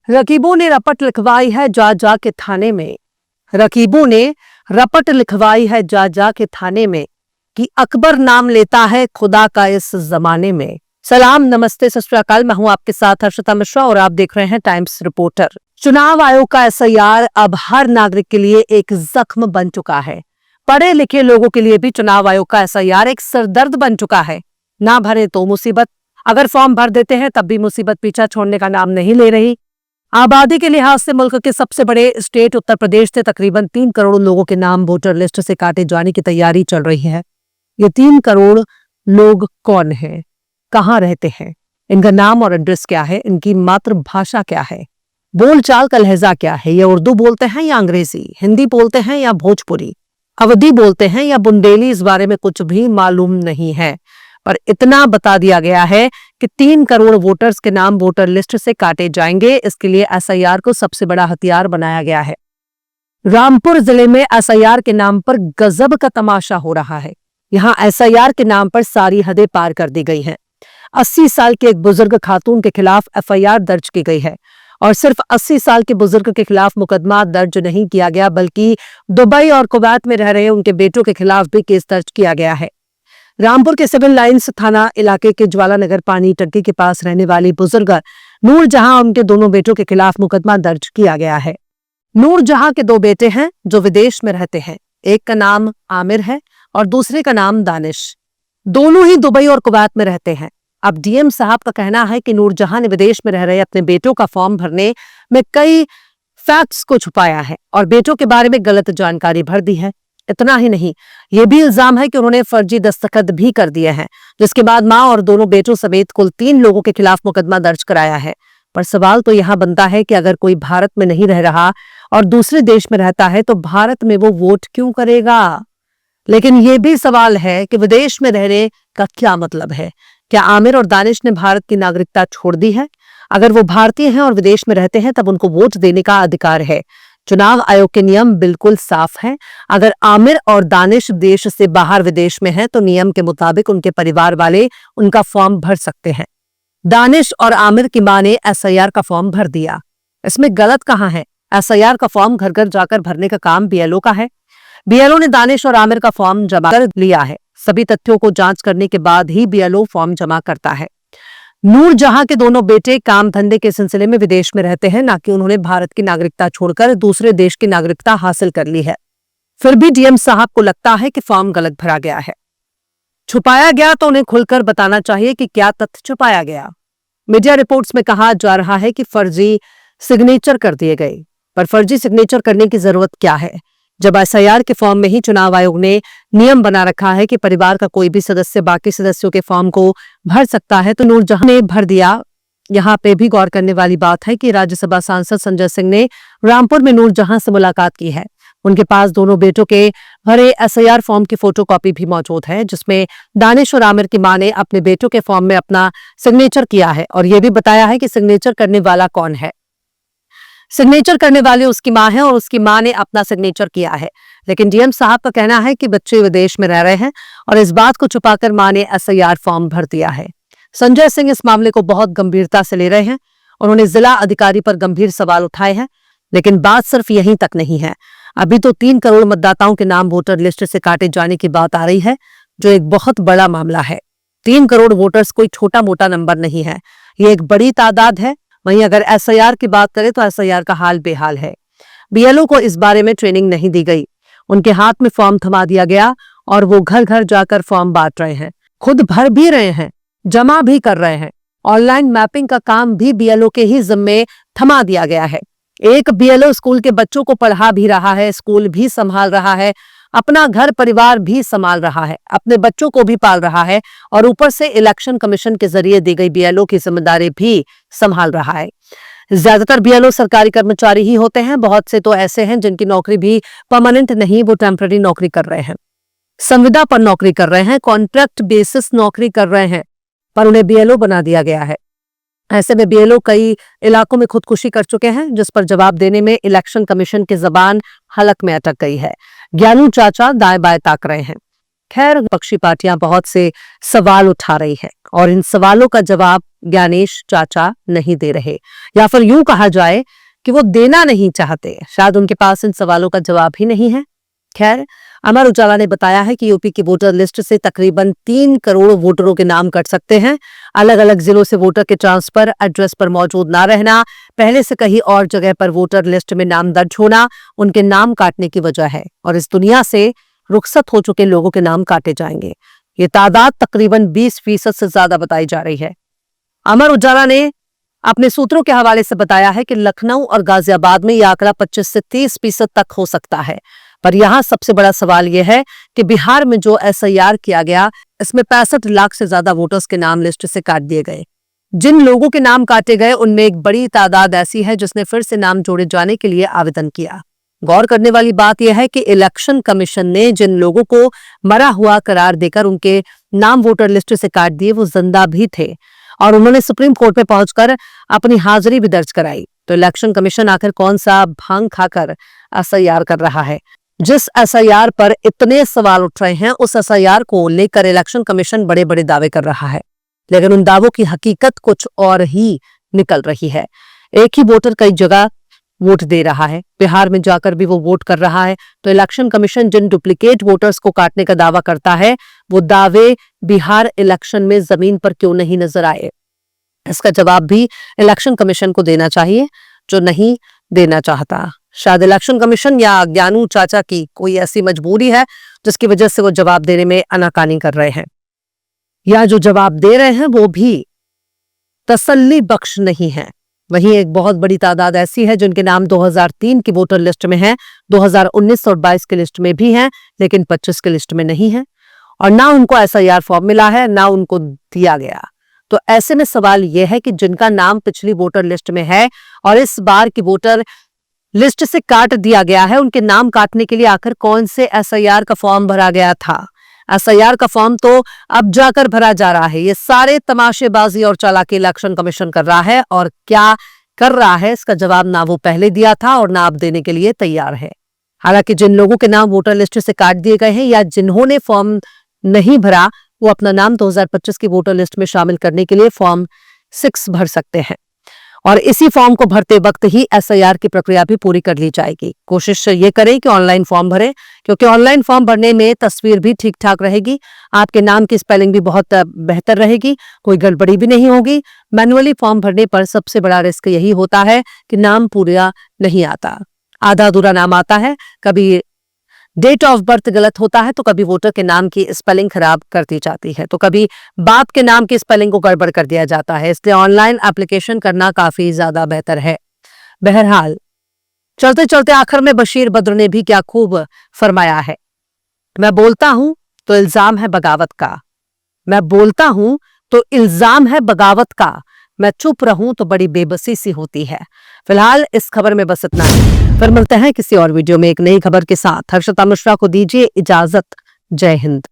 रकीबों ने रपट लिखवाई है जा जा के थाने में। रकीबों ने रपट लिखवाई है जा जा के थाने में कि अकबर नाम लेता है खुदा का इस जमाने में। सलाम, नमस्ते, सत श्री अकाल। मैं हूं आपके साथ हर्षिता मिश्रा और आप देख रहे हैं टाइम्स रिपोर्टर। चुनाव आयोग का एसआईआर अब हर नागरिक के लिए एक जख्म बन चुका है। पढ़े लिखे लोगों के लिए भी चुनाव आयोग का एसआईआर एक सरदर्द बन चुका है। ना भरे तो मुसीबत, अगर फॉर्म भर देते हैं तब भी मुसीबत पीछा छोड़ने का नाम नहीं ले रही। आबादी के लिहाज से मुल्क के सबसे बड़े स्टेट उत्तर प्रदेश से तकरीबन 3 करोड़ लोगों के नाम वोटर लिस्ट से काटे जाने की तैयारी चल रही है। ये 3 करोड़ लोग कौन हैं, कहाँ रहते हैं, इनका नाम और एड्रेस क्या है, इनकी मातृभाषा क्या है, बोलचाल का लहजा क्या है, ये उर्दू बोलते हैं या अंग्रेजी, हिंदी बोलते हैं या भोजपुरी, अवधी बोलते हैं या बुंदेली, इस बारे में कुछ भी मालूम नहीं है। पर इतना बता दिया गया है कि 3 करोड़ वोटर्स के नाम वोटर लिस्ट से काटे जाएंगे। इसके लिए एसआईआर को सबसे बड़ा हथियार बनाया गया है। रामपुर जिले में एसआईआर के नाम पर गजब का तमाशा हो रहा है। यहां एसआईआर के नाम पर सारी हदें पार कर दी गई हैं। 80 साल के एक बुजुर्ग खातून के खिलाफ एफआईआर दर्ज की गई है और सिर्फ 80 साल के बुजुर्ग के खिलाफ मुकदमा दर्ज नहीं किया गया, बल्कि दुबई और कुवैत में रह रहे उनके बेटों के खिलाफ भी केस दर्ज किया गया है। रामपुर के सिविल लाइंस थाना इलाके के ज्वाला नगर पानी टंकी के पास रहने वाली बुजुर्ग नूर जहां और उनके दोनों बेटों के खिलाफ मुकदमा दर्ज किया गया है। नूर जहां के 2 बेटे हैं जो विदेश में रहते हैं। एक का नाम आमिर है और दूसरे का नाम दानिश। दोनों ही दुबई और कुवैत में रहते हैं। अब डीएम साहब का कहना है कि नूर जहां ने विदेश में रह रहे अपने बेटों का फॉर्म भरने में कई फैक्ट्स को छुपाया है और बेटों के बारे में गलत जानकारी भर दी है। इतना ही नहीं, यह भी इल्जाम है कि उन्होंने फर्जी दस्तखत भी कर दिए हैं, जिसके बाद मां और दोनों बेटों समेत कुल 3 लोगों के खिलाफ मुकदमा दर्ज कराया है। पर सवाल तो यहां बनता है कि अगर कोई भारत में नहीं रह रहा और दूसरे देश में रहता है तो भारत में वो वोट क्यों करेगा? लेकिन यह भी सवाल है कि विदेश में रहने का क्या मतलब है? क्या आमिर और दानिश ने भारत की नागरिकता छोड़ दी है? अगर वो भारतीय हैं और विदेश में रहते हैं तब उनको वोट देने का अधिकार है। चुनाव आयोग के नियम बिल्कुल साफ हैं। अगर आमिर और दानिश देश से बाहर विदेश में हैं तो नियम के मुताबिक उनके परिवार वाले उनका फॉर्म भर सकते हैं। दानिश और आमिर की मां ने एसआईआर का फॉर्म भर दिया। इसमें गलत कहां है? एसआईआर का फॉर्म घर घर जाकर भरने का काम बीएलओ का है। बीएलओ ने दानिश और आमिर का फॉर्म जमा कर लिया है। सभी तथ्यों को जांच करने के बाद ही बीएलओ फॉर्म जमा करता है। नूर जहां के दोनों बेटे काम धंधे के सिलसिले में विदेश में रहते हैं, ना कि उन्होंने भारत की नागरिकता छोड़कर दूसरे देश की नागरिकता हासिल कर ली है। फिर भी डीएम साहब को लगता है कि फॉर्म गलत भरा गया है। छुपाया गया तो उन्हें खुलकर बताना चाहिए कि क्या तथ्य छुपाया गया। मीडिया रिपोर्ट्स में कहा जा रहा है कि फर्जी सिग्नेचर कर दिए गए, पर फर्जी सिग्नेचर करने की जरूरत क्या है जब एसआईआर के फॉर्म में ही चुनाव आयोग ने नियम बना रखा है कि परिवार का कोई भी सदस्य बाकी सदस्यों के फॉर्म को भर सकता है, तो नूर जहां ने भर दिया। यहां पे भी गौर करने वाली बात है कि राज्यसभा सांसद संजय सिंह ने रामपुर में नूर जहां से मुलाकात की है। उनके पास दोनों बेटों के भरे एसआईआर फॉर्म की फोटोकॉपी भी मौजूद है, जिसमें दानिश और आमिर की मां ने अपने बेटों के फॉर्म में अपना सिग्नेचर किया है और यह भी बताया है कि सिग्नेचर करने वाला कौन है। सिग्नेचर करने वाली उसकी मां है और उसकी मां ने अपना सिग्नेचर किया है। लेकिन डीएम साहब का कहना है कि बच्चे विदेश में रह रहे हैं और इस बात को छुपाकर मां ने एसआईआर फॉर्म भर दिया है। संजय सिंह इस मामले को बहुत गंभीरता से ले रहे हैं। उन्होंने जिला अधिकारी पर गंभीर सवाल उठाए हैं। लेकिन बात सिर्फ यहीं तक नहीं है। अभी तो 3 करोड़ मतदाताओं के नाम वोटर लिस्ट से काटे जाने की बात आ रही है, जो एक बहुत बड़ा मामला है। 3 करोड़ वोटर्स कोई छोटा मोटा नंबर नहीं है, ये एक बड़ी तादाद है। वहीं अगर एसआईआर की बात करें तो एसआईआर का हाल बेहाल है। बीएलओ को इस बारे में ट्रेनिंग नहीं दी गई। उनके हाथ में फॉर्म थमा दिया गया और वो घर घर जाकर फॉर्म बांट रहे हैं, खुद भर भी रहे हैं, जमा भी कर रहे हैं। ऑनलाइन मैपिंग का काम भी बीएलओ के ही जिम्मे थमा दिया गया है। एक बीएलओ स्कूल के बच्चों को पढ़ा भी रहा है, स्कूल भी संभाल रहा है, अपना घर परिवार भी संभाल रहा है, अपने बच्चों को भी पाल रहा है और ऊपर से इलेक्शन कमीशन के जरिए दी गई बीएलओ की जिम्मेदारी भी संभाल रहा है। ज्यादातर बीएलओ सरकारी कर्मचारी ही होते हैं। बहुत से तो ऐसे हैं जिनकी नौकरी भी परमानेंट नहीं, वो टेम्पररी नौकरी कर रहे हैं, संविदा पर नौकरी कर रहे हैं, कॉन्ट्रैक्ट बेसिस नौकरी कर रहे हैं, पर उन्हें बीएलओ बना दिया गया है। ऐसे में बीएलओ कई इलाकों में खुदकुशी कर चुके हैं, जिस पर जवाब देने में इलेक्शन कमीशन की जबान हलक में अटक गई है। ज्ञानू चाचा दाएं बाएं ताक रहे हैं। खैर, विपक्षी पार्टियां बहुत से सवाल उठा रही है और इन सवालों का जवाब ज्ञानेश चाचा नहीं दे रहे, या फिर यूं कहा जाए कि वो देना नहीं चाहते। शायद उनके पास इन सवालों का जवाब ही नहीं है। खैर, अमर उजाला ने बताया है कि यूपी की वोटर लिस्ट से तकरीबन 3 करोड़ वोटरों के नाम कट सकते हैं। अलग अलग जिलों से वोटर के ट्रांसफर, एड्रेस पर मौजूद ना रहना, पहले से कहीं और जगह पर वोटर लिस्ट में नाम दर्ज होना उनके नाम काटने की वजह है, और इस दुनिया से रुखसत हो चुके लोगों के नाम काटे जाएंगे। ये तादाद तकरीबन 20% से ज्यादा बताई जा रही है। अमर उजाला ने अपने सूत्रों के हवाले से बताया है कि लखनऊ और गाजियाबाद में यह आंकड़ा 25 से 30% तक हो सकता है। पर यहां सबसे बड़ा सवाल यह है कि बिहार में जो SIR किया गया, इसमें 65 लाख से ज्यादा वोटर्स के नाम लिस्ट से काट दिए गए। जिन लोगों के नाम काटे गए उनमें एक बड़ी तादाद ऐसी है जिसने फिर से नाम जोड़े जाने के लिए आवेदन किया। गौर करने वाली बात यह है कि इलेक्शन कमीशन ने जिन लोगों को मरा हुआ करार देकर उनके नाम वोटर लिस्ट से काट दिए, वो जिंदा भी थे और उन्होंने सुप्रीम कोर्ट में पहुंचकर अपनी हाजिरी भी दर्ज कराई। तो इलेक्शन कमीशन आखिर कौन सा भांग खाकर SIR कर रहा है? जिस SIR पर इतने सवाल उठ रहे हैं, उस SIR को लेकर इलेक्शन कमीशन बड़े बड़े दावे कर रहा है, लेकिन उन दावों की हकीकत कुछ और ही निकल रही है। एक ही वोटर कई जगह वोट दे रहा है, बिहार में जाकर भी वो वोट कर रहा है। तो इलेक्शन कमीशन जिन डुप्लीकेट वोटर्स को काटने का दावा करता है, वो दावे बिहार इलेक्शन में जमीन पर क्यों नहीं नजर आए? इसका जवाब भी इलेक्शन कमीशन को देना चाहिए, जो नहीं देना चाहता। शायद इलेक्शन कमीशन या ज्ञानू चाचा की कोई ऐसी मजबूरी है जिसकी वजह से वो जवाब देने में आनाकानी कर रहे हैं, या जो जवाब दे रहे हैं वो भी तसल्ली बख्श नहीं है। वहीं एक बहुत बड़ी तादाद ऐसी है जिनके नाम 2003 की वोटर लिस्ट में है, 2019 और 22 की लिस्ट में भी हैं, लेकिन 25 की लिस्ट में नहीं है, और ना उनको SIR फॉर्म मिला है, ना उनको दिया गया। तो ऐसे में सवाल यह है कि जिनका नाम पिछली वोटर लिस्ट में है और इस बार की वोटर लिस्ट से काट दिया गया है, उनके नाम काटने के लिए आखिर कौन से SIR का फॉर्म भरा गया था? SIR का फॉर्म तो अब जाकर भरा जा रहा है। ये सारे तमाशेबाजी और चालाकी इलेक्शन कमीशन कर रहा है, और क्या कर रहा है इसका जवाब ना वो पहले दिया था और ना अब देने के लिए तैयार है। हालांकि जिन लोगों के नाम वोटर लिस्ट से काट दिए गए हैं या जिन्होंने फॉर्म नहीं भरा, वो अपना नाम 2025 की वोटर लिस्ट में शामिल करने के लिए फॉर्म 6 भर सकते हैं, और इसी फॉर्म को भरते वक्त ही SIR की प्रक्रिया भी पूरी कर ली जाएगी। कोशिश ये करें कि ऑनलाइन फॉर्म भरें, क्योंकि ऑनलाइन फॉर्म भरने में तस्वीर भी ठीक ठाक रहेगी, आपके नाम की स्पेलिंग भी बहुत बेहतर रहेगी, कोई गड़बड़ी भी नहीं होगी। मैनुअली फॉर्म भरने पर सबसे बड़ा रिस्क यही होता है कि नाम पूरा नहीं आता, आधा अधूरा नाम आता है, कभी डेट ऑफ बर्थ गलत होता है, तो कभी वोटर के नाम की स्पेलिंग खराब कर दी जाती है, तो कभी बाप के नाम की स्पेलिंग को गड़बड़ कर दिया जाता है। इसलिए ऑनलाइन एप्लीकेशन करना काफी ज्यादा बेहतर है। बहरहाल, चलते चलते आखिर में बशीर बद्र ने भी क्या खूब फरमाया है, मैं बोलता हूं तो इल्जाम है बगावत का, मैं बोलता हूं तो इल्जाम है बगावत का, मैं चुप रहूं तो बड़ी बेबसी सी होती है। फिलहाल इस खबर में बस इतना ही, फिर मिलते हैं किसी और वीडियो में एक नई खबर के साथ। हर्षिता मिश्रा को दीजिए इजाजत। जय हिंद।